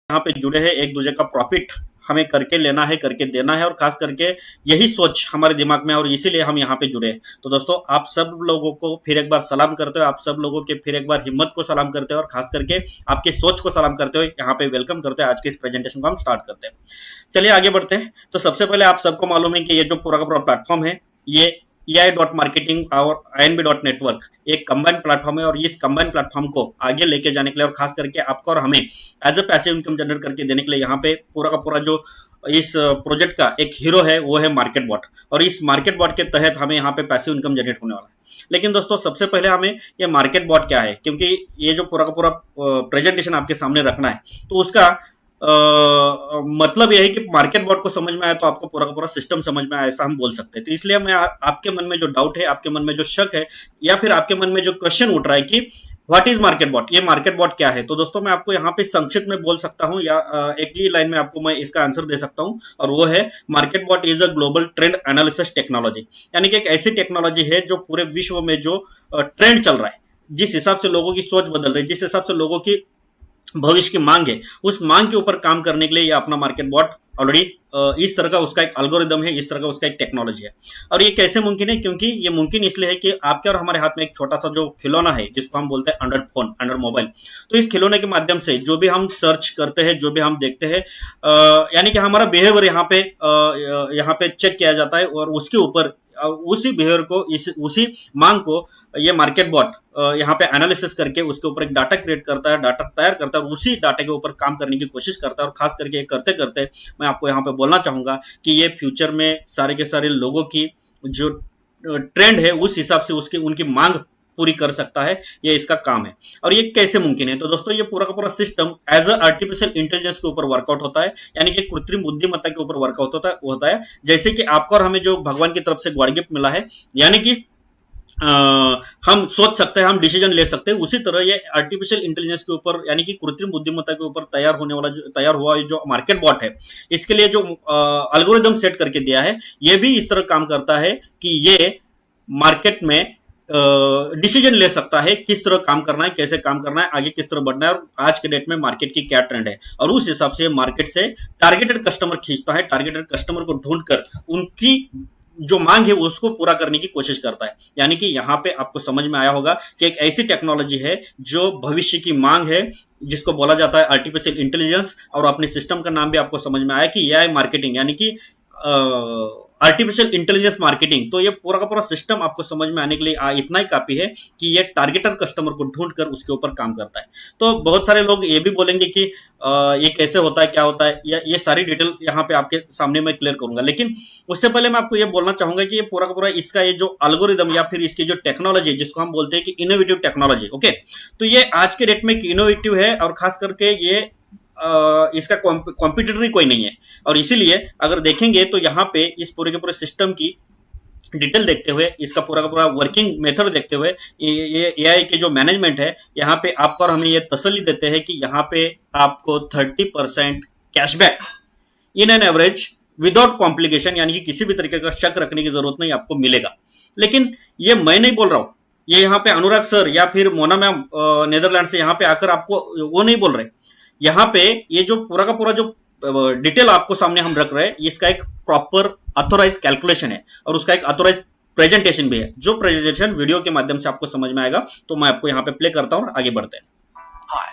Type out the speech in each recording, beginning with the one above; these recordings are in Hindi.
यहाँ पे जुड़े हैं, एक दूसरे का प्रॉफिट हमें करके लेना है, करके देना है, और खास करके यही सोच हमारे दिमाग में है और इसीलिए हम यहाँ पे जुड़े हैं। तो दोस्तों आप सब लोगों को फिर एक बार सलाम करते हुए, आप सब लोगों के फिर एक बार हिम्मत को सलाम करते हुए और खास करके आपकी सोच को सलाम करते हुए यहाँ पे वेलकम करते हैं। आज के इस प्रेजेंटेशन को हम स्टार्ट करते हैं। चलिए आगे बढ़ते हैं। तो सबसे पहले आप सबको मालूम है कि ये जो पूरा का पूरा प्लेटफॉर्म है, ये EI.marketing और INB.network एक कंबाइंड प्लेटफॉर्म है, और इस कंबाइंड प्लेटफॉर्म को आगे लेके जाने के लिए और खास करके आपको और हमें as a passive income generate करके देने के लिए यहाँ पे पूरा का पूरा जो इस प्रोजेक्ट का एक हीरो है वो है मार्केट बॉट, और इस मार्केट बॉट के तहत हमें यहाँ पे पैसिव इनकम जनरेट होने वाला है। लेकिन दोस्तों सबसे पहले हमें ये मार्केट बॉट क्या है, क्योंकि ये जो पूरा का पूरा प्रेजेंटेशन आपके सामने रखना है तो उसका मतलब यह है कि मार्केट बॉट को समझ में आया तो आपको पूरा का पूरा सिस्टम समझ में आया, ऐसा हम बोल सकते हैं। तो इसलिए मैं आपके मन में जो डाउट है, आपके मन में जो शक है, या फिर आपके मन में जो क्वेश्चन उठ रहा है कि व्हाट इज मार्केट बॉट, ये मार्केट बॉट क्या है, तो दोस्तों मैं आपको यहाँ पे संक्षिप्त में बोल सकता हूँ, या एक ही लाइन में आपको मैं इसका आंसर दे सकता हूँ, और वो है market bot is a global trend analysis technology. यानी कि एक ऐसी टेक्नोलॉजी है जो पूरे विश्व में जो ट्रेंड चल रहा है, जिस हिसाब से लोगों की सोच बदल रही है, जिस हिसाब से लोगों की भविष्य की मांग है, उस मांग के ऊपर काम करने के लिए ये अपना मार्केट बॉट ऑलरेडी इस तरह का उसका एक एल्गोरिदम है, इस तरह का उसका एक टेक्नोलॉजी है। और ये कैसे मुमकिन है, क्योंकि ये मुमकिन इसलिए है कि आपके और हमारे हाथ में एक छोटा सा जो खिलौना है जिसको हम बोलते हैं एंड्रॉइड फोन, एंड्रॉइड मोबाइल। तो इस खिलौने के माध्यम से जो भी हम सर्च करते हैं, जो भी हम देखते हैं, यानी कि हमारा बिहेवियर यहाँ पे चेक किया जाता है, और उसके ऊपर उसी बिहेवियर को, उसी मांग को ये मार्केट बॉट यहाँ पे एनालिसिस करके उसके ऊपर एक डाटा क्रिएट करता है, डाटा तैयार करता है, और उसी डाटा के ऊपर काम करने की कोशिश करता है। और खास करके करते करते मैं आपको यहाँ पे बोलना चाहूंगा कि ये फ्यूचर में सारे के सारे लोगों की जो ट्रेंड है उस हिसाब से उसकी उनकी मांग पूरी कर सकता है, ये इसका काम है। और ये कैसे मुमकिन है, तो दोस्तों ये पूरा का पूरा system as a artificial intelligence के ऊपर वर्कआउट होता है, यानी कि कृत्रिम बुद्धिमत्ता के ऊपर वर्कआउट होता है। जैसे कि आपको और हमें जो भगवान की तरफ से गॉड गिफ्ट मिला है, यानी कि हम सोच सकते हैं, हम डिसीजन ले सकते हैं, उसी तरह ये आर्टिफिशियल इंटेलिजेंस के ऊपर, यानी कि कृत्रिम बुद्धिमत्ता के ऊपर तैयार हुआ जो मार्केट बॉट है, इसके लिए जो एल्गोरिदम सेट करके दिया है, ये भी इस तरह काम करता है कि ये मार्केट में डिसीजन ले सकता है किस तरह काम करना है, कैसे काम करना है, आगे किस तरह बढ़ना है, और आज के डेट में मार्केट की क्या ट्रेंड है, और उस हिसाब से मार्केट से टारगेटेड कस्टमर खींचता है, टारगेटेड कस्टमर को ढूंढकर उनकी जो मांग है उसको पूरा करने की कोशिश करता है। यानी कि यहाँ पे आपको समझ में आया होगा कि एक ऐसी टेक्नोलॉजी है जो भविष्य की मांग है, जिसको बोला जाता है आर्टिफिशियल इंटेलिजेंस, और अपने सिस्टम का नाम भी आपको समझ में आया कि एआई मार्केटिंग, यानी कि आर्टिफिशियल इंटेलिजेंस मार्केटिंग। तो ये पूरा का पूरा सिस्टम आपको समझ में आने के लिए इतना ही काफी है कि ये टारगेटर कस्टमर को ढूंढकर उसके ऊपर काम करता है। तो बहुत सारे लोग ये भी बोलेंगे कि ये कैसे होता है, क्या होता है, ये सारी डिटेल यहाँ पे आपके सामने मैं क्लियर करूंगा। लेकिन उससे पहले मैं आपको ये बोलना चाहूंगा कि ये पूरा का पूरा इसका ये जो एल्गोरिदम या फिर इसकी जो टेक्नोलॉजी है, जिसको हम बोलते हैं कि इनोवेटिव टेक्नोलॉजी, ओके, तो ये आज के डेट में इनोवेटिव है, और खास करके ये इसका कॉम्पिटिटर ही कोई नहीं है। और इसीलिए अगर देखेंगे तो यहाँ पे इस पूरे के पूरे सिस्टम की डिटेल देखते हुए, इसका पूरा का पूरा वर्किंग मेथड देखते हुए, ये एआई के जो मैनेजमेंट है, यहाँ पे आपको और हमें ये तसल्ली देते हैं कि यहाँ पे आपको 30% cashback in an average without complication, यानी कि किसी भी तरीके का शक रखने की जरूरत नहीं, आपको मिलेगा। लेकिन ये मैं नहीं बोल रहा हूं, ये यहाँ पे अनुराग सर या फिर मोना मैम नेदरलैंड से यहाँ पे आकर आपको वो नहीं बोल रहे। यहाँ पे ये जो पूरा का पूरा जो डिटेल आपको सामने हम रख रहे हैं, इसका एक प्रॉपर ऑथोराइज कैलकुलेशन है, और उसका एक ऑथोराइज प्रेजेंटेशन भी है, जो प्रेजेंटेशन वीडियो के माध्यम से आपको समझ में आएगा। तो मैं आपको यहाँ पे प्ले करता हूँ और आगे बढ़ते हैं। Hi,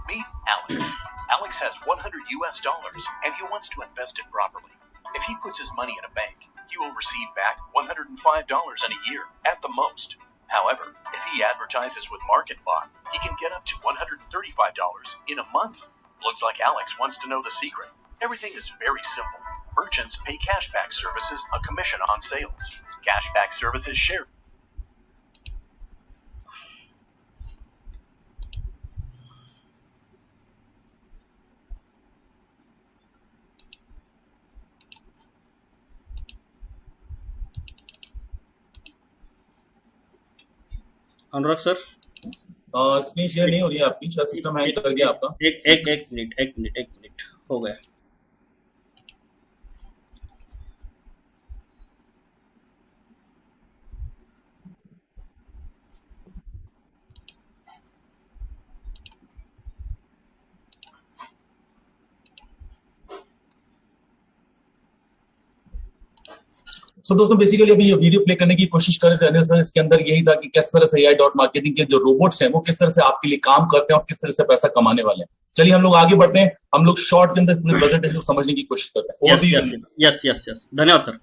meet Alex. Alex has $100 and he wants to invest it properly. If he puts his money in a bank, he will receive back $105 in a year at the most. However, if he advertises with MarketBot, he can get up to $135 in a month. Looks like Alex wants to know the secret. Everything is very simple. Merchants pay cashback services a commission on sales. Cashback services share. Anurag sir, screen share नहीं हो रही है आपकी, शायद सिस्टम हैंग कर गया आपका। एक मिनट हो गया। सो दोस्तों बेसिकली अभी ये वीडियो प्ले करने की कोशिश कर रहे थे अनिल सर, इसके अंदर यही था कि किस तरह से AI डॉट मार्केटिंग के जो रोबोट्स हैं वो किस तरह से आपके लिए काम करते हैं और किस तरह से पैसा कमाने वाले हैं। चलिए हम लोग आगे बढ़ते हैं, हम लोग शॉर्ट के अंदर पूरे प्रेजेंटेशन को समझने की कोशिश करते हैं। यस, धन्यवाद सर।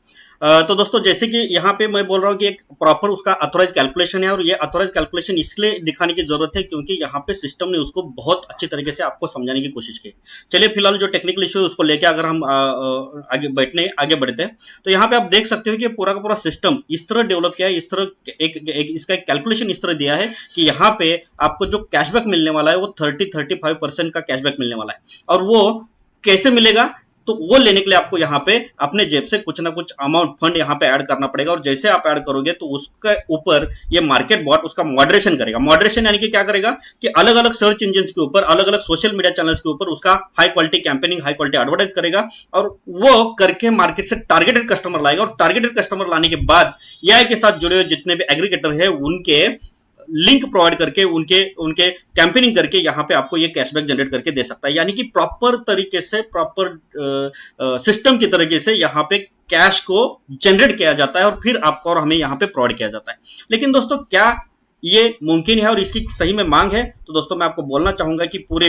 तो दोस्तों जैसे कि यहाँ पे मैं बोल रहा हूँ कि एक प्रॉपर उसका अथोराइज कैलकुलेशन है, और ये अथोराइज कैलकुलेशन इसलिए दिखाने की जरूरत है क्योंकि यहाँ पे सिस्टम ने उसको बहुत अच्छी तरीके से आपको समझाने की कोशिश की। चलिए फिलहाल जो टेक्निकल इशू है उसको लेके अगर हम आगे बढ़ते हैं, तो यहाँ पे आप देख सकते हो कि पूरा का पूरा सिस्टम इस तरह डेवलप किया है, इस तरह इसका एक कैलकुलेशन इस तरह दिया है कि यहाँ पे आपको जो कैशबैक मिलने वाला है वो 30-35% का कैशबैक मिलने वाला है। और वो कैसे मिलेगा, तो वो लेने के लिए आपको यहाँ पे अपने जेब से कुछ ना कुछ अमाउंट फंड यहाँ पे ऐड करना पड़ेगा, और जैसे आप ऐड करोगे तो उसके ऊपर ये मार्केट बॉट उसका मॉडरेशन करेगा। मॉडरेशन यानी कि क्या करेगा कि अलग अलग सर्च इंजन के ऊपर, अलग अलग सोशल मीडिया चैनल्स के ऊपर उसका high quality campaigning, high quality advertise करेगा, और वो करके मार्केट से टारगेटेड कस्टमर लाएगा। और टारगेटेड कस्टमर लाने के बाद AI के साथ जुड़े हुए जितने भी एग्रीगेटर है उनके लिंक प्रोवाइड करके, उनके कैंपेनिंग करके यहाँ पे आपको ये कैशबैक जनरेट करके दे सकता है। यानी कि प्रॉपर तरीके से, प्रॉपर सिस्टम की तरीके से यहाँ पे कैश को जनरेट किया जाता है और फिर आपको और हमें यहाँ पे प्रोवाइड किया जाता है। लेकिन दोस्तों क्या ये मुमकिन है और इसकी सही में मांग है? तो दोस्तों मैं आपको बोलना चाहूंगा कि पूरे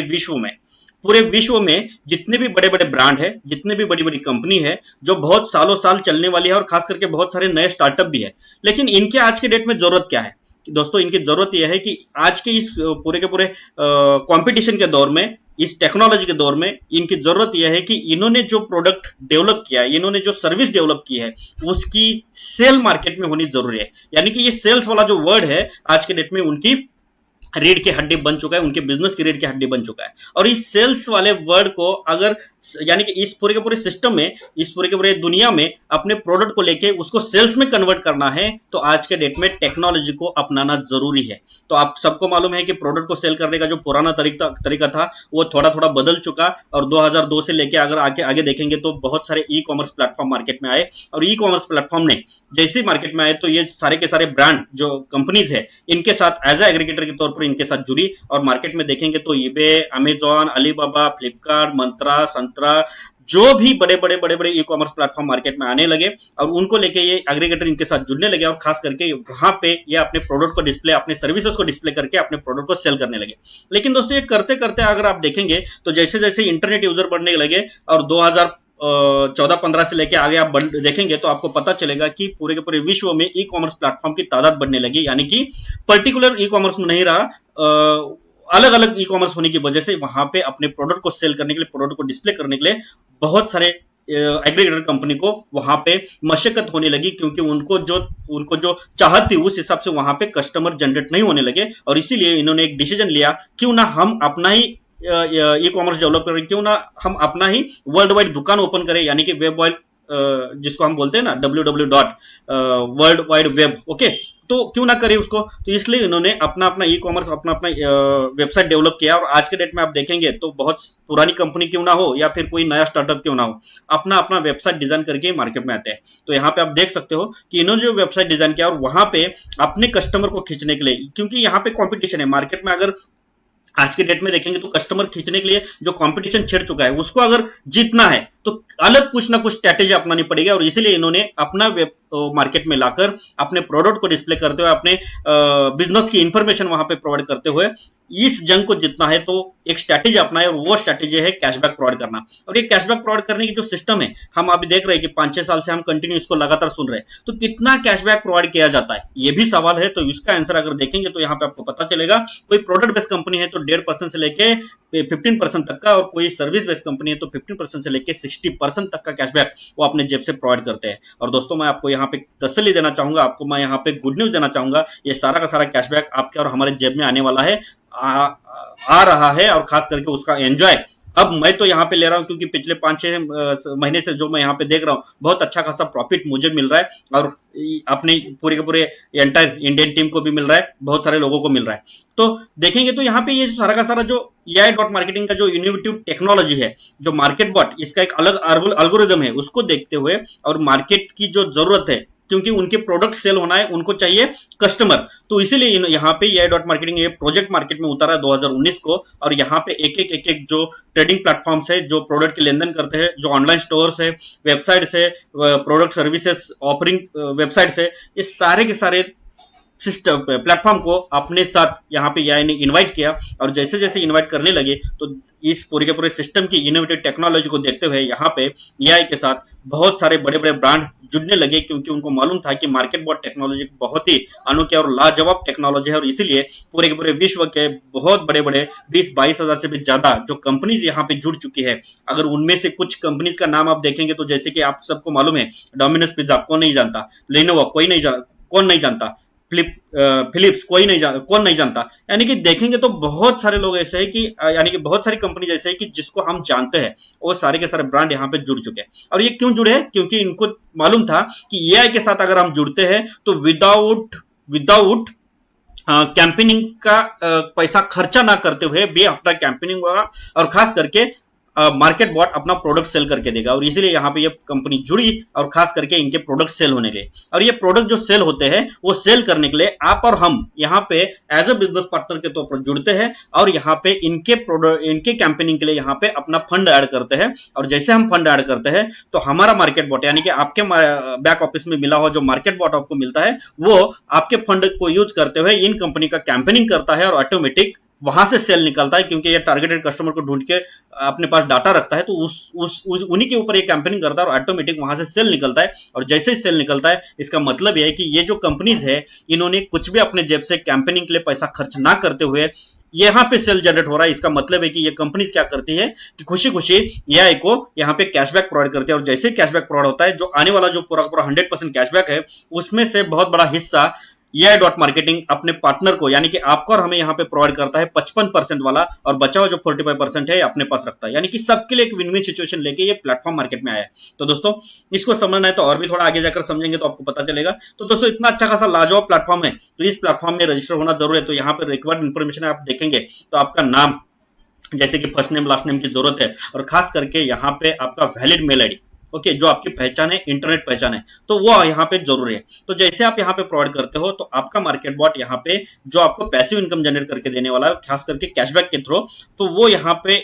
विश्व में जितने भी बड़े बड़े ब्रांड है, जितने भी बड़ी बड़ी कंपनी है जो बहुत सालों साल चलने वाली है, और खास करके बहुत सारे नए स्टार्टअप भी है, लेकिन इनके आज के डेट में जरूरत क्या है? दोस्तों इनकी जरूरत यह है कि आज के इस पूरे के पूरे कंपटीशन के दौर में, इस टेक्नोलॉजी के दौर में इनकी जरूरत यह है कि इन्होंने जो प्रोडक्ट डेवलप किया है, इन्होंने जो सर्विस डेवलप की है, उसकी सेल मार्केट में होनी जरूरी है। यानी कि ये सेल्स वाला जो वर्ड है आज के डेट में उनकी रीढ़ की हड्डी बन चुका है, उनके बिजनेस की रीढ़ की हड्डी बन चुका है। और इस सेल्स वाले वर्ड को अगर, यानी कि इस पूरे के पूरे सिस्टम में, इस पूरे के पूरे दुनिया में अपने प्रोडक्ट को लेके उसको सेल्स में कन्वर्ट करना है, तो आज के डेट में टेक्नोलॉजी को अपनाना जरूरी है। तो आप सबको मालूम है कि प्रोडक्ट को सेल करने का जो पुराना तरीका था वो थोड़ा थोड़ा बदल चुका, और 2002 से लेके अगर आगे देखेंगे तो बहुत सारे ई कॉमर्स प्लेटफॉर्म मार्केट में आए, और ई कॉमर्स प्लेटफॉर्म ने जैसे मार्केट में आए तो ये सारे के सारे ब्रांड जो कंपनीज है इनके साथ एज ए एग्रीगेटर के तौर पर इनके साथ जुड़ी, और मार्केट में देखेंगे तो ईबे, अमेजॉन, अलीबाबा, फ्लिपकार्ट, मंत्रा, संतरा, जो भी बड़े बड़े ई कॉमर्स प्लेटफॉर्म मार्केट में आने लगे, और उनको लेके ये एग्रीगेटर इनके साथ जुड़ने लगे, और खास करके वहां पे ये अपने प्रोडक्ट को डिस्प्ले, अपने सर्विसेज को डिस्प्ले करके अपने प्रोडक्ट को सेल करने लगे। लेकिन दोस्तों ये करते करते अगर आप देखेंगे तो जैसे जैसे इंटरनेट यूजर बढ़ने लगे, और 2014-15 से लेके आगे आप देखेंगे तो आपको पता चलेगा कि पूरे के पूरे विश्व में ई कॉमर्स प्लेटफॉर्म की तादाद बढ़ने लगी। यानी कि पर्टिकुलर ई कॉमर्स में नहीं रहा, अलग अलग ई कॉमर्स होने की वजह से वहां पे अपने प्रोडक्ट को सेल करने के लिए, प्रोडक्ट को डिस्प्ले करने के लिए बहुत सारे एग्रीगेटर कंपनी को वहां पे मशक्कत होने लगी, क्योंकि उनको जो चाहत थी उस हिसाब से वहां पे कस्टमर जनरेट नहीं होने लगे। और इसीलिए इन्होंने एक डिसीजन लिया, क्यों ना हम अपना ही ई कॉमर्स डेवलप करें, क्यों ना हम अपना ही वर्ल्ड वाइड दुकान ओपन करें, यानी कि वेब वाइड, जिसको हम बोलते हैं ना www. वर्ल्ड वेब, ओके, तो क्यों ना करें उसको। तो इसलिए इन्होंने अपना ई कॉमर्स, अपना वेबसाइट डेवलप किया। और आज के डेट में आप देखेंगे तो बहुत पुरानी कंपनी क्यों ना हो या फिर कोई नया स्टार्टअप क्यों ना हो, अपना वेबसाइट डिजाइन करके मार्केट में आते हैं। तो यहाँ पे आप देख सकते हो कि इन्होंने जो वेबसाइट डिजाइन किया, और वहां पे अपने कस्टमर को खींचने के लिए, क्योंकि यहाँ पे कॉम्पिटिशन है मार्केट में, अगर आज के डेट में देखेंगे तो कस्टमर खींचने के लिए जो कंपटीशन छिड़ चुका है उसको अगर जीतना है तो अलग कुछ ना कुछ स्ट्रैटेजी अपनानी पड़ेगी। और इसीलिए इन्होंने अपना वेब मार्केट में लाकर अपने प्रोडक्ट को डिस्प्ले करते हुए, अपने बिजनेस की इंफॉर्मेशन वहां पे प्रोवाइड करते हुए इस जंग को जीतना है, तो एक स्ट्रैटेजी अपनाए, और वो स्ट्रैटेजी है कैशबैक प्रोवाइड करना। और ये कैशबैक प्रोवाइड करने की जो सिस्टम है, हम अभी देख रहे हैं कि 5-6 साल से हम कंटिन्यू इसको लगातार सुन रहे हैं। तो कितना कैशबैक प्रोवाइड किया जाता है, ये भी सवाल है। तो इसका आंसर अगर देखेंगे तो यहाँ पे आपको पता चलेगा, कोई प्रोडक्ट बेस्ड कंपनी है तो 1.5% से लेके 15% तक का, और कोई सर्विस बेस्ड कंपनी है तो 15% से लेके 60% तक का कैशबैक वो अपने जेब से प्रोवाइड करते हैं। और दोस्तों मैं आपको यहाँ पे तसल्ली देना चाहूंगा, आपको मैं यहाँ पे गुड न्यूज देना चाहूंगा, ये सारा का सारा कैशबैक आपके और हमारे जेब में आने वाला है, आ रहा है, और खास करके उसका एंजॉय अब मैं तो यहाँ पे ले रहा हूँ, क्योंकि पिछले 5-6 महीने से जो मैं यहाँ पे देख रहा हूँ बहुत अच्छा खासा प्रॉफिट मुझे मिल रहा है, और अपने पूरे के पूरे एंटायर इंडियन टीम को भी मिल रहा है, बहुत सारे लोगों को मिल रहा है। तो देखेंगे तो यहाँ पे ये सारा का सारा जो AI डॉट मार्केटिंग का जो इनोवेटिव टेक्नोलॉजी है, जो मार्केट बॉट, इसका एक अलग एल्गोरिदम है, उसको देखते हुए और मार्केट की जो जरूरत है क्योंकि उनके प्रोडक्ट सेल होना है, उनको चाहिए कस्टमर। तो इसीलिए यहाँ पे AI डॉट मार्केटिंग ये प्रोजेक्ट मार्केट में उतारा 2019 को, और यहाँ पे एक जो ट्रेडिंग प्लेटफॉर्म्स है जो प्रोडक्ट के लेन देन करते हैं, जो ऑनलाइन स्टोर्स है, वेबसाइट्स है, प्रोडक्ट सर्विसेज ऑफरिंग वेबसाइट्स है, ये सारे के सारे सिस्टम प्लेटफॉर्म को अपने साथ यहाँ पे AI ने इनवाइट किया। और जैसे जैसे इनवाइट करने लगे तो इस पूरे के पूरे सिस्टम की इनोवेटिव टेक्नोलॉजी को देखते हुए यहाँ पे AI के साथ बहुत सारे बड़े बड़े ब्रांड जुड़ने लगे, क्योंकि उनको मालूम था कि मार्केट बॉट टेक्नोलॉजी बहुत ही अनोखी और लाजवाब टेक्नोलॉजी है। और इसीलिए पूरे के पूरे विश्व के बहुत बड़े बड़े 20-22 हजार से भी ज्यादा जो कंपनीज यहाँ पे जुड़ चुकी है, अगर उनमें से कुछ कंपनीज का नाम आप देखेंगे तो जैसे कि आप सबको मालूम है डोमिनोज पिज्जा, कौन नहीं जानता, लेनोवो कौन नहीं जानता, फिलिप्स कौन नहीं जानता। यानी कि देखेंगे तो बहुत सारे लोग ऐसे हैं कि यानी कि बहुत सारी कंपनी जैसे है कि जिसको हम जानते हैं, वो सारे के सारे ब्रांड यहाँ पे जुड़ चुके हैं। और ये क्यों जुड़े हैं? क्योंकि इनको मालूम था कि AI के साथ अगर हम जुड़ते हैं तो विदाउट कैंपेनिंग का पैसा खर्चा ना करते हुए भी अपना कैंपेनिंग होगा, और खास करके मार्केट बॉट अपना प्रोडक्ट सेल करके देगा। और इसीलिए यहाँ पे ये कंपनी जुड़ी, और खास करके इनके प्रोडक्ट सेल होने के लिए। और ये प्रोडक्ट जो सेल होते हैं वो सेल करने के लिए आप और हम यहाँ पे एज अ बिजनेस पार्टनर के तौर पर जुड़ते हैं, और यहाँ पे इनके कैंपेनिंग के लिए यहाँ पे अपना फंड ऐड करते हैं। और जैसे हम फंड ऐड करते हैं तो हमारा मार्केट बॉट यानी कि आपके बैक ऑफिस में मिला हुआ जो मार्केट बॉट आपको मिलता है, वो आपके फंड को यूज करते हुए इन कंपनी का कैंपेनिंग करता है, और ऑटोमेटिक वहां से सेल निकलता है। क्योंकि ये टारगेटेड कस्टमर को ढूंढ के अपने पास डाटा रखता है, तो उन्हीं के ऊपर ये कैंपेनिंग करता है, और ऑटोमेटिक वहां से सेल निकलता है। और जैसे ही सेल निकलता है, इसका मतलब यह है कि ये जो कंपनीज है, इन्होंने कुछ भी अपने जेब से कैंपेनिंग के लिए पैसा खर्च ना करते हुए यहाँ पे सेल जनरेट हो रहा है। इसका मतलब है कि ये कंपनीज क्या करती है कि खुशी खुशी AI को यहाँ पे कैशबैक प्रोवाइड करती है। और जैसे कैशबैक प्रोवाइड होता है, जो आने वाला जो पूरा 100% कैशबैक है, उसमें से बहुत बड़ा हिस्सा AI डॉट मार्केटिंग अपने पार्टनर को यानी कि आपको और हमें यहाँ पे प्रोवाइड करता है 55% वाला, और बचा हुआ जो 45% है अपने पास रखता है। यानी कि सबके लिए एक विन विन सिचुएशन लेके ये प्लेटफॉर्म मार्केट में आया है। तो दोस्तों इसको समझना है तो और भी थोड़ा आगे जाकर समझेंगे तो आपको पता चलेगा। तो दोस्तों इतना अच्छा खासा लाजवाब प्लेटफॉर्म है, तो इस प्लेटफॉर्म में रजिस्टर होना जरूर है। तो यहाँ पे रिक्वायर्ड इन्फॉर्मेशन आप देखेंगे तो आपका नाम, जैसे कि फर्स्ट नेम लास्ट नेम की जरूरत है, और खास करके यहाँ पे आपका वैलिड मेल आईडी, ओके, जो आपकी पहचान है, इंटरनेट पहचान है, तो वो यहाँ पे जरूरी है। तो जैसे आप यहाँ पे प्रोवाइड करते हो, तो आपका मार्केट बॉट यहाँ पे जो आपको पैसिव इनकम जनरेट करके देने वाला है, खास करके कैशबैक के थ्रू, तो वो यहाँ पे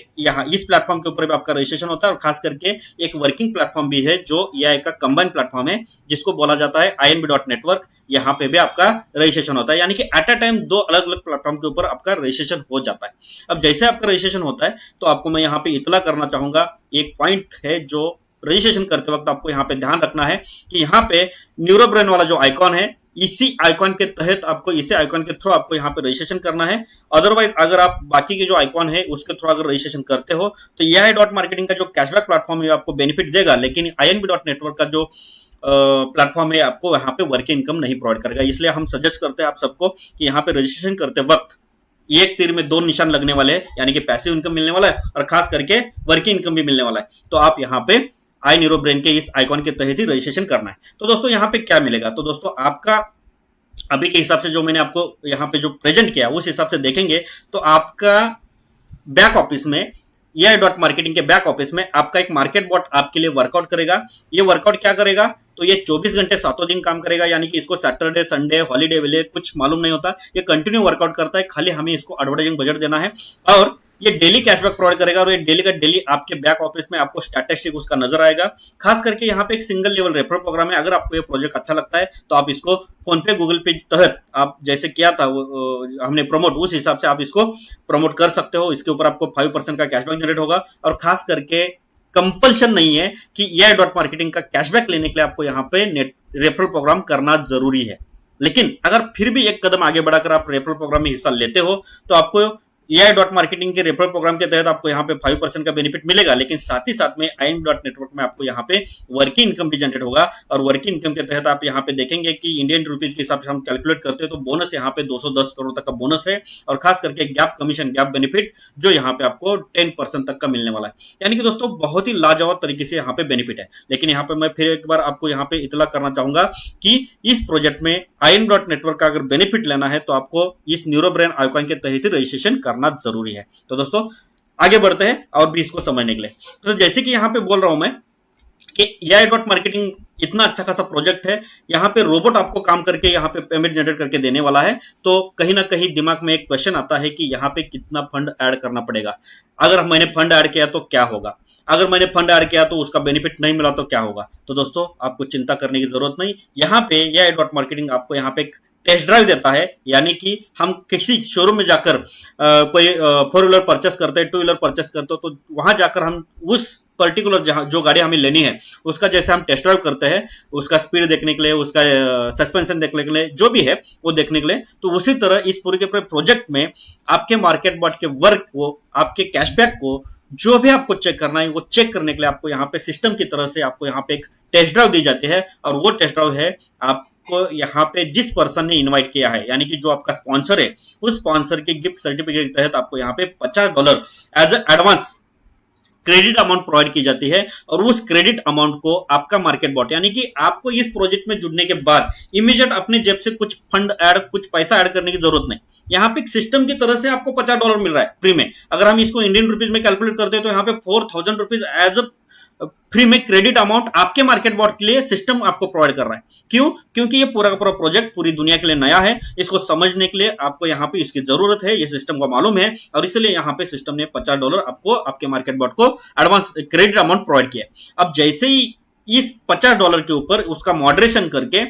इस प्लेटफॉर्म के ऊपर भी आपका रजिस्ट्रेशन होता है। और खास करके एक वर्किंग प्लेटफॉर्म भी है जो AI का कंबाइन प्लेटफॉर्म है, जिसको बोला जाता है INB.network। यहाँ पे भी आपका रजिस्ट्रेशन होता है, यानी कि एट अ टाइम 2 अलग अलग प्लेटफॉर्म के ऊपर आपका रजिस्ट्रेशन हो जाता है। अब जैसे आपका रजिस्ट्रेशन होता है, तो आपको मैं यहाँ पे इतला करना चाहूंगा, एक पॉइंट है जो रजिस्ट्रेशन करते वक्त आपको यहाँ पे ध्यान रखना है कि यहाँ पे न्यूरोब्रेन वाला जो आइकॉन है, इसी आइकॉन के तहत आपको, इसी आइकॉन के थ्रू आपको यहाँ पे रजिस्ट्रेशन करना है। अदरवाइज अगर आप बाकी के जो आइकॉन है उसके थ्रू अगर रजिस्ट्रेशन करते हो, तो AI डॉट मार्केटिंग का जो कैशबैक प्लेटफॉर्म है आपको बेनिफिट देगा, लेकिन INB.network का जो प्लेटफॉर्म है आपको यहाँ पे वर्किंग इनकम नहीं प्रोवाइड करेगा। इसलिए हम सजेस्ट करते हैं आप सबको कि यहाँ पे रजिस्ट्रेशन करते वक्त एक तीर में 2 निशान लगने वाले हैं, यानी कि पैसिव इनकम मिलने वाला है और खास करके वर्किंग इनकम भी मिलने वाला है। तो आप यहाँ पे iNeurobrain के इस आइकॉन के तहत ही रजिस्ट्रेशन करना है। तो दोस्तों यहाँ पे क्या मिलेगा, तो दोस्तों आपका अभी के हिसाब से जो मैंने आपको यहाँ पे जो प्रेजेंट किया उस हिसाब से देखेंगे तो आपका बैक ऑफिस में AI डॉट मार्केटिंग के बैक ऑफिस में आपका एक मार्केट बॉट आपके लिए वर्कआउट करेगा। ये वर्कआउट क्या करेगा, तो ये 24 घंटे 7 दिन काम करेगा, यानी कि इसको सैटरडे संडे हॉलीडे वेले कुछ मालूम नहीं होता, ये कंटिन्यू वर्कआउट करता है। खाली हमें इसको एडवर्टाइजिंग बजट देना है, और ये डेली कैशबैक प्रोवाइड करेगा, और ये डेली का डेली आपके बैक ऑफिस में आपको स्टैटिस्टिक उसका नजर आएगा। खास करके यहाँ पे एक सिंगल लेवल रेफरल प्रोग्राम है। अगर आपको ये प्रोजेक्ट अच्छा लगता है तो आप इसको फोन पे गूगल पे तहत आप जैसे किया था हमने प्रमोट, उस हिसाब से आप इसको प्रमोट कर सकते हो। इसके ऊपर आपको 5% का कैशबैक जनरेट होगा, और खास करके कंपल्शन नहीं है कि AI डॉट मार्केटिंग का कैशबैक लेने के लिए आपको यहाँ पे रेफरल प्रोग्राम करना जरूरी है। लेकिन अगर फिर भी एक कदम आगे बढ़ाकर आप रेफरल प्रोग्राम में हिस्सा लेते हो तो आपको AI डॉट मार्केटिंग के रेफरल प्रोग्राम के तहत आपको यहाँ पे 5% का बेनिफिट मिलेगा, लेकिन साथ ही साथ में INB.network में आपको यहाँ पे वर्किंग इनकम भी जनरेट होगा। और वर्किंग इनकम के तहत आप यहाँ पे देखेंगे कि इंडियन रुपीज के हिसाब से हम कैलकुलेट करते हैं तो बोनस यहाँ पे 210 करोड़ तक का बोनस है, और खास करके गैप कमीशन गैप बेनिफिट जो यहाँ पे आपको 10% तक का मिलने वाला है। यानी कि दोस्तों बहुत ही लाजवाब तरीके से यहाँ पे बेनिफिट है। लेकिन यहाँ पे मैं फिर एक बार आपको यहाँ पे इतला करना चाहूंगा कि इस प्रोजेक्ट में INB.network का अगर बेनिफिट लेना है तो आपको इस न्यूरोब्रेन आइकॉन के तहत ही रजिस्ट्रेशन करना जरूरी है। तो दोस्तों आगे बढ़ते हैं और भी इसको समझने के लिए। तो जैसे कि यहाँ पे बोल रहा हूं मैं कि AI डॉट मार्केटिंग इतना अच्छा खासा प्रोजेक्ट है। यहाँ पे रोबोट आपको काम करके यहाँ पे पेमेंट जनरेट करके देने वाला है। तो कहीं ना कहीं दिमाग में एक क्वेश्चन आता है कि यहाँ पे कितना फंड ऐड करना पड़ेगा, अगर मैंने फंड ऐड किया तो क्या होगा, अगर मैंने फंड ऐड किया तो उसका बेनिफिट नहीं मिला तो क्या होगा। तो दोस्तों आपको चिंता करने की जरूरत नहीं। यहाँ पे AI डॉट मार्केटिंग आपको यहाँ पे टेस्ट ड्राइव देता है, यानी कि हम किसी शोरूम में जाकर कोई 4 व्हीलर परचेस करते हैं, 2 व्हीलर परचेस करते हो, तो वहां जाकर हम उस पर्टिकुलर जहां जो गाड़ी हमें लेनी है उसका जैसे हम टेस्ट ड्राइव करते हैं, उसका स्पीड देखने के लिए, उसका सस्पेंशन देखने के लिए, जो भी है वो देखने के लिए, तो उसी तरह इस पूरे के पूरे प्रोजेक्ट में आपके मार्केट बॉट के वर्क को, आपके कैशबैक को, जो भी आपको चेक करना है वो चेक करने के लिए आपको यहाँ पे सिस्टम की तरह से आपको यहाँ पे एक टेस्ट ड्राइव दी जाती है। और वो टेस्ट ड्राइव है आपको यहाँ पे जिस पर्सन ने इनवाइट किया है, यानी कि जो आपका स्पॉन्सर है, उस स्पॉन्सर के गिफ्ट सर्टिफिकेट के तहत आपको यहाँ पे $50 as advance credit amount provide की जाती है। और उस क्रेडिट अमाउंट को आपका मार्केट बॉट, यानी कि आपको इस प्रोजेक्ट में जुड़ने के बाद इमीडिएट अपने जेब से कुछ फंड ऐड, कुछ पैसा ऐड करने की जरूरत नहीं। यहाँ पे एक सिस्टम की तरह से आपको $50 मिल रहा है फ्री में। अगर हम इसको इंडियन रुपीज में कैलकुलेट करते हैं तो यहाँ पे 4000 रुपीज एज अ फ्री में क्रेडिट अमाउंट आपके मार्केट बॉट के लिए सिस्टम आपको प्रोवाइड कर रहा है। क्यों? क्योंकि ये पूरा का पूरा प्रोजेक्ट पूरी दुनिया के लिए नया है, इसको समझने के लिए आपको यहाँ पे इसकी जरूरत है, ये सिस्टम को मालूम है, और इसलिए यहाँ पे सिस्टम ने $50 आपको आपके मार्केट बॉट को एडवांस क्रेडिट अमाउंट प्रोवाइड किया। अब जैसे ही इस $50 के ऊपर उसका मॉडरेशन करके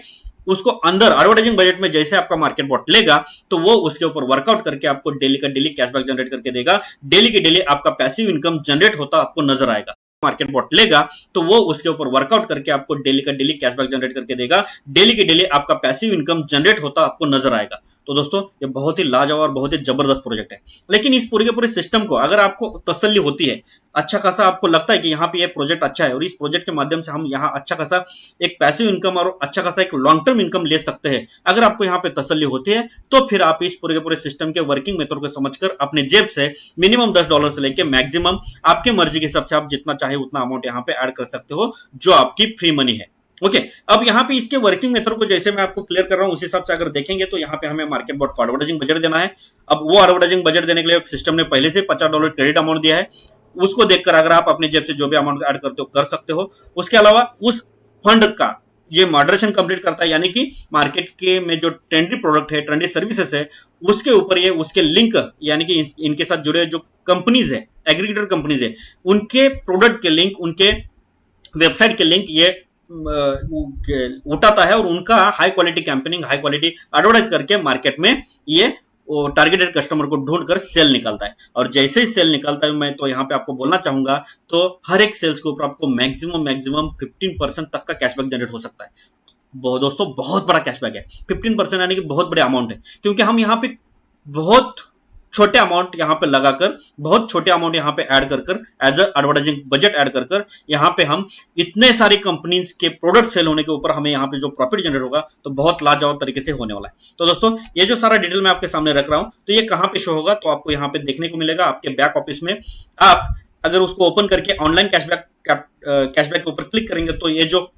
उसको अंदर एडवर्टाइजिंग बजट में जैसे आपका मार्केट बॉट लेगा, तो वो उसके ऊपर वर्कआउट करके आपको डेली का डेली कैशबैक जनरेट करके देगा। डेली की डेली आपका पैसिव इनकम जनरेट होता आपको नजर आएगा। मार्केट बॉट लेगा तो वो उसके ऊपर वर्कआउट करके आपको डेली का डेली कैशबैक जनरेट करके देगा। डेली की डेली आपका पैसिव इनकम जनरेट होता आपको नजर आएगा। तो दोस्तों ये बहुत ही लाजवाब और बहुत ही जबरदस्त प्रोजेक्ट है। लेकिन इस पूरे के पूरे सिस्टम को अगर आपको तसल्ली होती है, अच्छा खासा आपको लगता है कि यहाँ पे ये प्रोजेक्ट अच्छा है और इस प्रोजेक्ट के माध्यम से हम यहाँ अच्छा खासा एक पैसिव इनकम और अच्छा खासा एक लॉन्ग टर्म इनकम ले सकते हैं, अगर आपको यहाँ पे तसल्ली होती है, तो फिर आप इस पूरे के पूरे सिस्टम के वर्किंग मेथड को समझकर अपने जेब से मिनिमम $10 से लेके मैक्सिमम आपके मर्जी के हिसाब से आप जितना चाहे उतना अमाउंट यहाँ पे ऐड कर सकते हो, जो आपकी फ्री मनी है। ओके, अब यहाँ पे इसके वर्किंग मेथड को जैसे मैं आपको क्लियर कर रहा हूँ उस हिसाब से अगर देखेंगे तो यहाँ पे हमें मार्केट बॉट को एडवर्टाइजिंग बजट देना है। अब वो एडवर्टाइजिंग बजट देने के लिए सिस्टम ने पहले से $50 क्रेडिट अमाउंट दिया है, उसको देखकर अगर आप अपने जेब से जो भी अमाउंट ऐड करते हो कर सकते हो। उसके अलावा उस फंड का ये मॉडरेशन कंप्लीट करता है, यानी कि मार्केट के में जो ट्रेंडी प्रोडक्ट है, ट्रेंडी सर्विसेज है, उसके ऊपर ये उसके लिंक, यानी कि इनके साथ जुड़े जो कंपनीज है, एग्रीगेटर कंपनीज है, उनके प्रोडक्ट के लिंक, उनके वेबसाइट के लिंक ये उठाता है और उनका high quality campaigning, high quality advertise करके मार्केट में ये टारगेटेड कस्टमर को ढूंढकर सेल निकालता है। और जैसे ही सेल निकालता है, मैं तो यहाँ पे आपको बोलना चाहूंगा, तो हर एक सेल्स के ऊपर आपको मैक्सिमम 15% तक का कैशबैक जनरेट हो सकता है। दोस्तों बहुत बड़ा कैशबैक है, 15% यानी कि बहुत बड़े अमाउंट है, क्योंकि हम यहाँ पे बहुत छोटे अमाउंट यहाँ पे लगाकर, बहुत छोटे अमाउंट यहाँ पे ऐड कर as a advertising budget add कर यहाँ पे हम इतने सारी कंपनीज के प्रोडक्ट सेल होने के ऊपर हमें यहाँ पे जो प्रॉफिट जनरेट होगा तो बहुत लाजवाब तरीके से होने वाला है। तो दोस्तों ये जो सारा डिटेल मैं आपके सामने रख रहा हूँ, तो ये कहाँ पे शो होगा, तो आपको यहाँ पे देखने को मिलेगा आपके बैक ऑफिस में। आप अगर उसको ओपन करके ऑनलाइन कैशबैक के ऊपर क्लिक करेंगे तो ये जो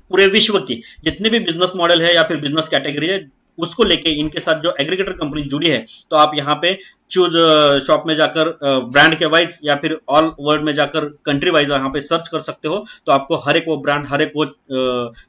पूरे विश्व की जितने भी बिजनेस मॉडल है या फिर बिजनेस कैटेगरी है उसको लेके इनके साथ जो एग्रीगेटर कंपनी जुड़ी है, तो आप यहाँ पे चूज शॉप में जाकर ब्रांड के वाइज या फिर ऑल वर्ल्ड में जाकर कंट्री वाइज यहाँ पे सर्च कर सकते हो। तो आपको हर एक वो ब्रांड, हर एक वो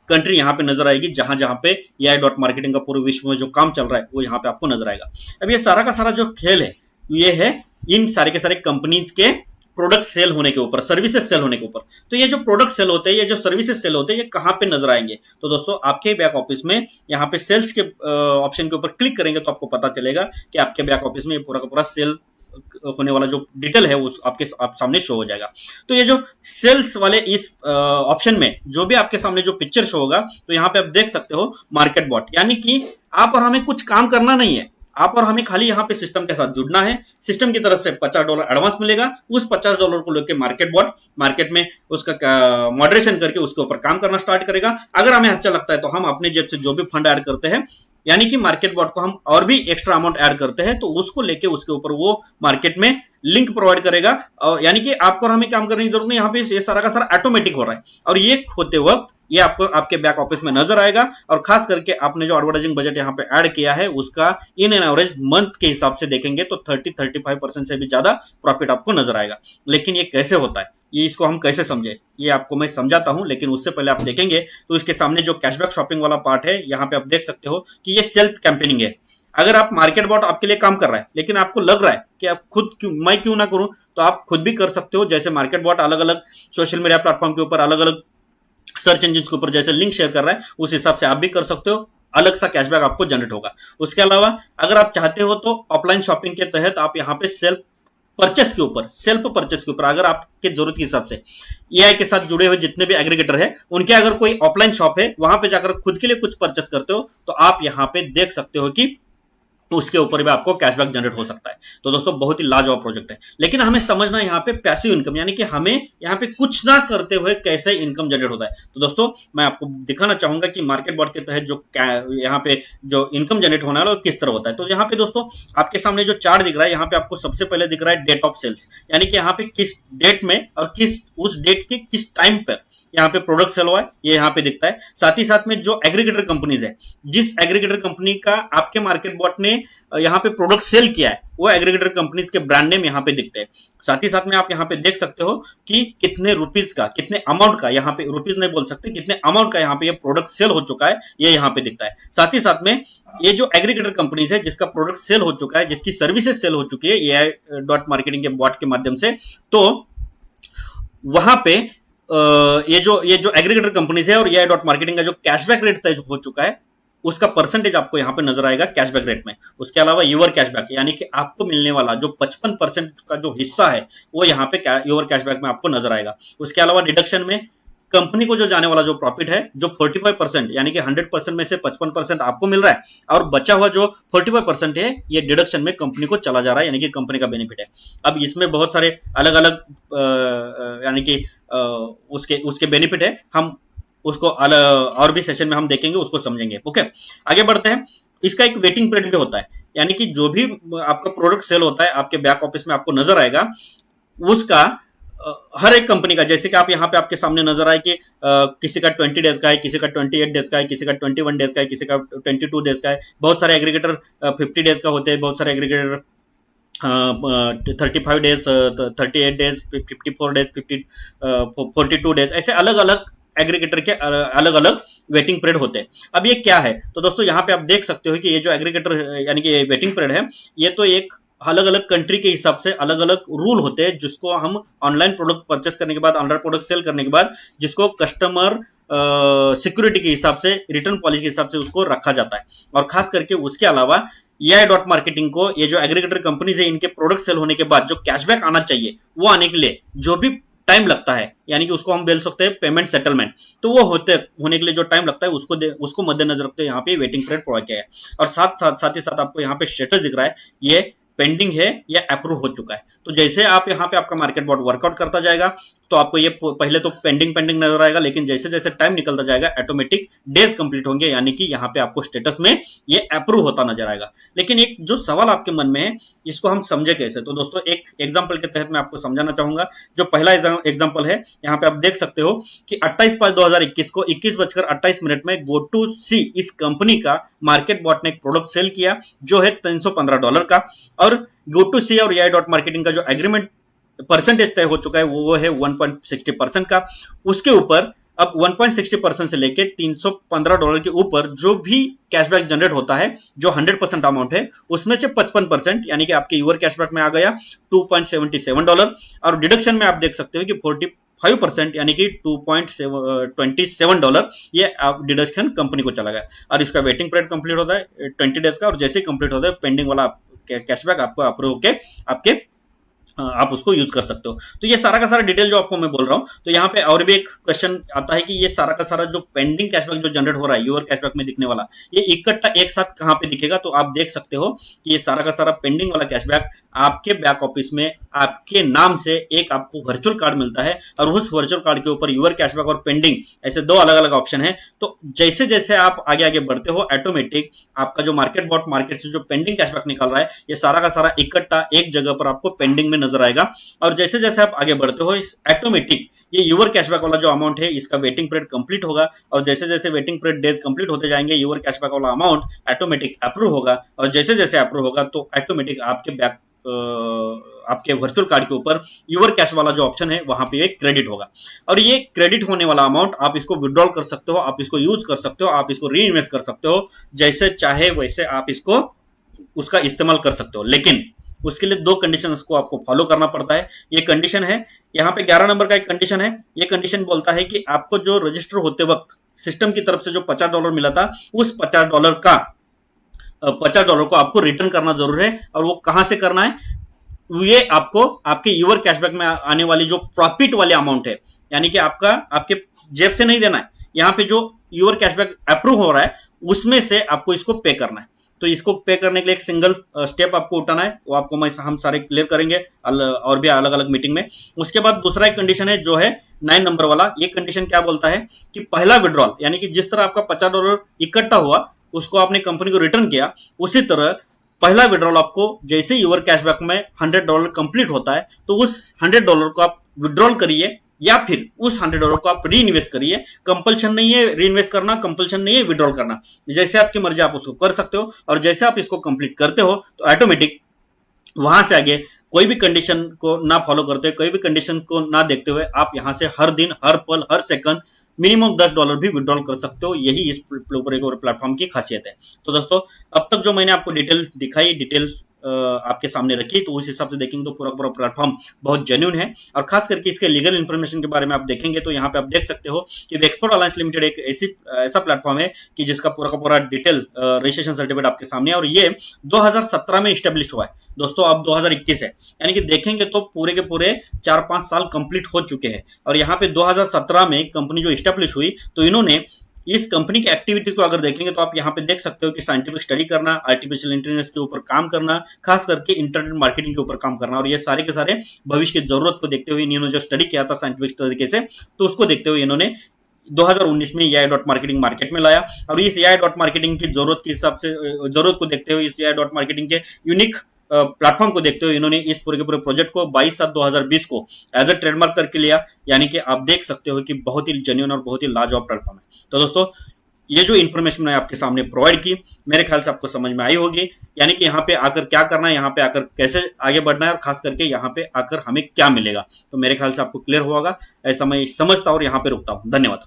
कंट्री यहाँ पे नजर आएगी जहां जहां पे AI डॉट मार्केटिंग का पूरे विश्व में जो काम चल रहा है वो यहाँ पे आपको नजर आएगा। अब ये सारा का सारा जो खेल है ये है इन सारे के सारे कंपनीज के प्रोडक्ट सेल होने के ऊपर, सर्विसेज सेल होने के ऊपर। तो ये जो प्रोडक्ट सेल होते हैं, ये जो सर्विसेज सेल होते हैं, ये कहां पे नजर आएंगे, तो दोस्तों आपके बैक ऑफिस में यहाँ पे सेल्स के ऑप्शन के ऊपर क्लिक करेंगे तो आपको पता चलेगा कि आपके बैक ऑफिस में ये पूरा का पूरा सेल होने वाला जो डिटेल है वो आप सामने शो हो जाएगा। तो ये जो सेल्स वाले इस ऑप्शन में जो भी आपके सामने जो पिक्चर शो होगा, तो यहाँ पे आप देख सकते हो मार्केट बॉट, यानी कि आप और हमें कुछ काम करना नहीं है, आप और हमें खाली यहाँ पे सिस्टम के साथ जुड़ना है। सिस्टम की तरफ से $50 एडवांस मिलेगा, उस $50 को लेकर मार्केट बॉट मार्केट में उसका मॉडरेशन करके उसके ऊपर काम करना स्टार्ट करेगा। अगर हमें अच्छा लगता है तो हम अपने जेब से जो भी फंड ऐड करते हैं, यानी कि मार्केट बॉट को हम और भी एक्स्ट्रा अमाउंट ऐड करते हैं, तो उसको लेके उसके ऊपर वो मार्केट में लिंक प्रोवाइड करेगा। यानी कि आपको और हमें काम करने की जरूरत नहीं, यहाँ पे ये सारा का सारा ऑटोमेटिक हो रहा है। और ये होते वक्त ये आपको आपके बैक ऑफिस में नजर आएगा, और खास करके आपने जो एडवर्टाइजिंग बजट यहाँ पे ऐड किया है उसका इन एन एवरेज मंथ के हिसाब से देखेंगे तो 30-35% से भी ज्यादा प्रॉफिट आपको नजर आएगा। लेकिन ये कैसे होता है, ये इसको हम कैसे समझे ये आपको मैं समझाता हूं, लेकिन उससे पहले आप देखेंगे तो इसके सामने जो कैशबैक शॉपिंग वाला पार्ट है, यहाँ पे आप देख सकते हो कि ये सेल्फ कैंपेनिंग है। अगर आप मार्केट बॉट आपके लिए काम कर रहा है, लेकिन आपको लग रहा है कि आप खुद मैं क्यों ना करूं, तो आप खुद भी कर सकते हो। जैसे मार्केट बॉट अलग अलग सोशल मीडिया प्लेटफॉर्म के ऊपर, अलग अलग सर्च इंजिन के ऊपर जैसे लिंक शेयर कर रहा है, उस हिसाब से आप भी कर सकते हो, अलग सा कैशबैक आपको जनरेट होगा। उसके अलावा अगर आप चाहते हो तो ऑफलाइन शॉपिंग के तहत आप यहाँ पे सेल्फ परचेस के ऊपर अगर आपके जरूरत के हिसाब से एआई के साथ जुड़े हुए जितने भी एग्रीगेटर है, उनके अगर कोई ऑफलाइन शॉप है, वहां पे जाकर खुद के लिए कुछ परचेस करते हो, तो आप यहाँ पे देख सकते हो कि उसके ऊपर भी आपको कैशबैक जनरेट हो सकता है। तो दोस्तों बहुत ही लाजवाब प्रोजेक्ट है, लेकिन हमें समझना यहाँ पे पैसिव इनकम, यानी कि हमें यहाँ पे कुछ ना करते हुए कैसे इनकम जनरेट होता है। तो दोस्तों मैं आपको दिखाना चाहूंगा कि मार्केट बॉट के तहत जो यहाँ पे जो इनकम जनरेट होने वाला है वो किस तरह होता है। तो यहाँ पे दोस्तों आपके सामने जो चार्ट दिख रहा है, यहाँ पे आपको सबसे पहले दिख रहा है डेट ऑफ सेल्स, यानी कि यहाँ पे किस डेट में और उस डेट के किस टाइम पर यहाँ पे प्रोडक्ट सेल हुआ है, ये यहाँ पे दिखता है। साथ ही साथ में जो एग्रीगेटर कंपनीज है, जिस एग्रीगेटर कंपनी का आपके मार्केट बॉट ने यहाँ पे प्रोडक्ट सेल किया है, वो एग्रीगेटर कंपनीज के ब्रांड नेम यहाँ पे दिखते हैं। साथ ही साथ में आप यहाँ पे देख सकते हो कि कितने रुपीज का, कितने अमाउंट का, यहाँ पे रुपीज नहीं बोल सकते, कितने अमाउंट का यहाँ पे ये प्रोडक्ट सेल हो चुका है, ये यहाँ पे दिखता है। साथ ही साथ में ये जो एग्रीगेटर कंपनीज है जिसका प्रोडक्ट सेल हो चुका है, जिसकी सर्विसेज सेल हो चुकी है AI.marketing के बॉट के माध्यम से, तो वहां पे ये जो एग्रीगेटर कंपनीज है और AI.marketing का जो कैशबैक रेट तय हो चुका है, उसका परसेंटेज आपको यहाँ पे नजर आएगा कैशबैक रेट में। उसके अलावा यूर कैशबैक, यानी कि आपको मिलने वाला जो 55% का जो हिस्सा है, वो यहाँ पे यूर कैशबैक में आपको नजर आएगा। उसके अलावा डिडक्शन में कंपनी को जो जाने वाला जो प्रॉफिट है, जो 45% यानी कि 100% में से 55% आपको मिल रहा है, और बचा हुआ जो 45% है, ये डिडक्शन में कंपनी को चला जा रहा है, यानी कि कंपनी का बेनिफिट है। अब इसमें बहुत सारे अलग अलग यानी कि उसके बेनिफिट है, हम उसको और भी सेशन में हम देखेंगे, उसको समझेंगे। ओके, आगे बढ़ते हैं। इसका एक वेटिंग पीरियड भी होता है, यानी कि जो भी आपका प्रोडक्ट सेल होता है आपके बैक ऑफिस में आपको नजर आएगा, उसका हर एक कंपनी का, जैसे कि आप यहाँ पे आपके सामने नजर आए कि किसी का 20 डेज का है, किसी का 28 डेज का है, किसी का 21 डेज का है, किसी का 22 डेज का है। बहुत सारे एग्रीगेटर 50 डेज का होते हैं, बहुत सारे aggregator 35 days, 38 days, 54 days, 42 days, ऐसे अलग अलग एग्रीगेटर के अलग अलग वेटिंग पीरियड होते हैं। अब ये क्या है, तो दोस्तों यहाँ पे आप देख सकते हो कि ये जो एग्रीगेटर यानी कि वेटिंग पीरियड है, ये तो एक अलग अलग कंट्री के हिसाब से अलग अलग रूल होते हैं, जिसको हम ऑनलाइन प्रोडक्ट परचेस करने के बाद, ऑनलाइन प्रोडक्ट सेल करने के बाद, जिसको कस्टमर सिक्योरिटी के हिसाब से, रिटर्न पॉलिसी के हिसाब से उसको रखा जाता है। और खास करके उसके अलावा AI.marketing को, ये जो एग्रीगेटर कंपनीज है, इनके प्रोडक्ट सेल होने के बाद जो कैशबैक आना चाहिए, वो आने के लिए जो भी टाइम लगता है, यानी कि उसको हम बोल सकते हैं पेमेंट सेटलमेंट, तो वो होने के लिए जो टाइम लगता है, उसको मद्देनजर रखते हैं यहाँ पे वेटिंग पीरियड प्रोवाइड किया है। और साथ ही साथ आपको यहाँ पे स्टेटस दिख रहा है, ये पेंडिंग है या अप्रूव हो चुका है। तो जैसे आप यहाँ पे आपका मार्केट बॉट वर्कआउट करता जाएगा, तो आपको ये पहले तो पेंडिंग नजर आएगा, लेकिन जैसे जैसे टाइम निकलता जाएगा ऑटोमेटिक डेज कंप्लीट होंगे, यानी कि यहाँ पे आपको स्टेटस में ये अप्रूव होता नजर आएगा। लेकिन एक जो सवाल आपके मन में है, इसको हम समझे कैसे, तो दोस्तों एक एग्जाम्पल के तहत मैं आपको समझाना चाहूंगा। जो पहला एग्जाम्पल है, यहाँ पे आप देख सकते हो कि 28/5/2021 को 21:28 में GoToC इस कंपनी का मार्केट बॉट ने एक प्रोडक्ट सेल किया, जो है $315 का, और GoToC और AI.marketing का जो एग्रीमेंट परसेंटेज तय हो चुका है, वो है 1.60% का। उसके ऊपर अब 1.60% से लेके $315 के ऊपर जो भी कैशबैक जनरेट होता है, जो 100% अमाउंट है, उसमें से 55% यानी कि आपके यूर कैशबैक में आ गया $2.77, और डिडक्शन में आप देख सकते हो कि 45% यानी कि $2.27 ये डिडक्शन कंपनी को चला गया। और इसका वेटिंग पीरियड कंप्लीट होता है 20 डेज का, और जैसे ही कंप्लीट होता है पेंडिंग वाला कैशबैक आपको अप्रूव होके आप उसको यूज कर सकते हो। तो ये सारा का सारा डिटेल जो आपको मैं बोल रहा हूं, तो यहाँ पे और भी एक क्वेश्चन आता है कि ये सारा का सारा जो पेंडिंग कैशबैक जो जनरेट हो रहा है, यूर कैशबैक में दिखने वाला, ये इकट्ठा एक साथ कहां पे दिखेगा, तो आप देख सकते हो कि ये सारा का सारा पेंडिंग वाला कैशबैक आपके बैक ऑफिस में आपके नाम से एक आपको वर्चुअल कार्ड मिलता है, और उस वर्चुअल कार्ड के ऊपर यूर कैशबैक और पेंडिंग ऐसे दो अलग अलग ऑप्शन है। तो जैसे जैसे आप आगे आगे बढ़ते हो, ऑटोमेटिक आपका जो मार्केट बॉट मार्केट से जो पेंडिंग कैशबैक निकल रहा है, ये सारा का सारा इकट्ठा एक जगह पर आपको पेंडिंग में नजर आएगा। और जैसे जैसे आप आगे बढ़ते हो, ऑटोमेटिक ये यूर कैशबैक वाला जो अमाउंट है, इसका वेटिंग पीरियड कंप्लीट होगा, और जैसे जैसे वेटिंग पीरियड डेज कंप्लीट होते जाएंगे, यूर कैशबैक वाला अमाउंट ऑटोमेटिक अप्रूव होगा, और जैसे जैसे अप्रूव होगा तो ऑटोमेटिक आपके आपके वर्चुअल कार्ड के ऊपर यूर कैश वाला जो ऑप्शन है वहां पे क्रेडिट होगा, और ये क्रेडिट होने वाला अमाउंट आप इसको विड्रॉल कर सकते हो, आप इसको यूज कर सकते हो, आप इसको री इन्वेस्ट कर सकते हो, जैसे चाहे वैसे आप इसको उसका इस्तेमाल कर सकते हो। लेकिन उसके लिए 2 कंडीशन को आपको फॉलो करना पड़ता है। ये कंडीशन है यहाँ पे 11 नंबर का एक कंडीशन है। ये कंडीशन बोलता है कि आपको जो रजिस्टर होते वक्त सिस्टम की तरफ से जो $50 मिला था, उस $50 को आपको रिटर्न करना जरूर है। और वो कहां से करना है, ये आपको आपके यूर कैशबैक में आने वाली जो प्रॉफिट वाले अमाउंट है, यानी कि आपके जेब से नहीं देना है, यहाँ पे जो यूर कैशबैक अप्रूव हो रहा है उसमें से आपको इसको पे करना है। तो इसको पे करने के लिए एक सिंगल स्टेप आपको उठाना है, वो आपको हम सारे क्लियर करेंगे और भी अलग अलग मीटिंग में। उसके बाद दूसरा एक कंडीशन है जो है 9 नंबर वाला। ये कंडीशन क्या बोलता है कि पहला विड्रॉल, यानी कि जिस तरह आपका $50 इकट्ठा हुआ उसको आपने कंपनी को रिटर्न किया, उसी तरह पहला विड्रॉल आपको जैसे यूर कैशबैक में $100 कंप्लीट होता है तो उस $100 को आप विड्रॉल करिए या फिर उस $100 को आप री इन्वेस्ट करिए। कंपल्शन नहीं है री इन्वेस्ट करना, कंपल्शन नहीं है विड्रॉल करना, जैसे आपकी मर्जी आप उसको कर सकते हो। और जैसे आप इसको कंप्लीट करते हो तो ऑटोमेटिक वहां से आगे कोई भी कंडीशन को ना फॉलो करते हुए, कोई भी कंडीशन को ना देखते हुए आप यहां से हर दिन, हर पल, हर सेकंड मिनिमम $10 भी विड्रॉल कर सकते हो। यही इस प्लेटफॉर्म की खासियत है। तो दोस्तों अब तक जो मैंने आपको डिटेल दिखाई, डिटेल आपके सामने रखी, तो उस हिसाब से देखेंगे तो पूरा प्लेटफॉर्म बहुत जेन्युइन है। और खास करके इसके लीगल इन्फॉर्मेशन के बारे में आप देखेंगे तो यहाँ पे आप देख सकते हो कि वेक्सपोर्ट अलायंस लिमिटेड एक ऐसा प्लेटफॉर्म है कि जिसका पूरा का पूरा डिटेल रजिस्ट्रेशन सर्टिफिकेट आपके सामने है, और ये 2017 में स्टेब्लिश हुआ है दोस्तों। अब 2021 है, यानी कि देखेंगे तो पूरे के पूरे 4-5 साल कंप्लीट हो चुके हैं। और यहाँ पे 2017 में कंपनी जो स्टेब्लिश हुई, तो इन्होंने इस कंपनी की एक्टिविटीज को अगर देखेंगे तो आप यहाँ पे देख सकते हो कि साइंटिफिक स्टडी करना, आर्टिफिशियल इंटेलिजेंस के ऊपर काम करना, खास करके इंटरनेट मार्केटिंग के ऊपर काम करना, और ये सारे के सारे भविष्य की जरूरत को देखते हुए इन्होंने जो स्टडी किया था साइंटिफिक तरीके से, तो उसको देखते हुए इन्होंने 2019 में AI डॉट मार्केटिंग मार्केट में लाया। और इस AI डॉट मार्केटिंग की जरूरत को देखते हुए, इस AI डॉट मार्केटिंग के यूनिक प्लेटफॉर्म को देखते हुए इन्होंने इस पूरे के पूरे प्रोजेक्ट को 22/7/2020 को एज ए ट्रेडमार्क करके लिया। यानी कि आप देख सकते हो कि बहुत ही जेन्युइन और बहुत ही लाजवाब प्लेटफॉर्म है। तो दोस्तों ये जो इन्फॉर्मेशन मैंने आपके सामने प्रोवाइड की, मेरे ख्याल से आपको समझ में आई होगी, यानी कि यहाँ पे आकर क्या करना है, यहाँ पे आकर कैसे आगे बढ़ना है, और खास करके यहाँ पे आकर हमें क्या मिलेगा। तो मेरे ख्याल से आपको क्लियर होगा, ऐसा मैं समझता और यहाँ पे रुकता हूँ। धन्यवाद।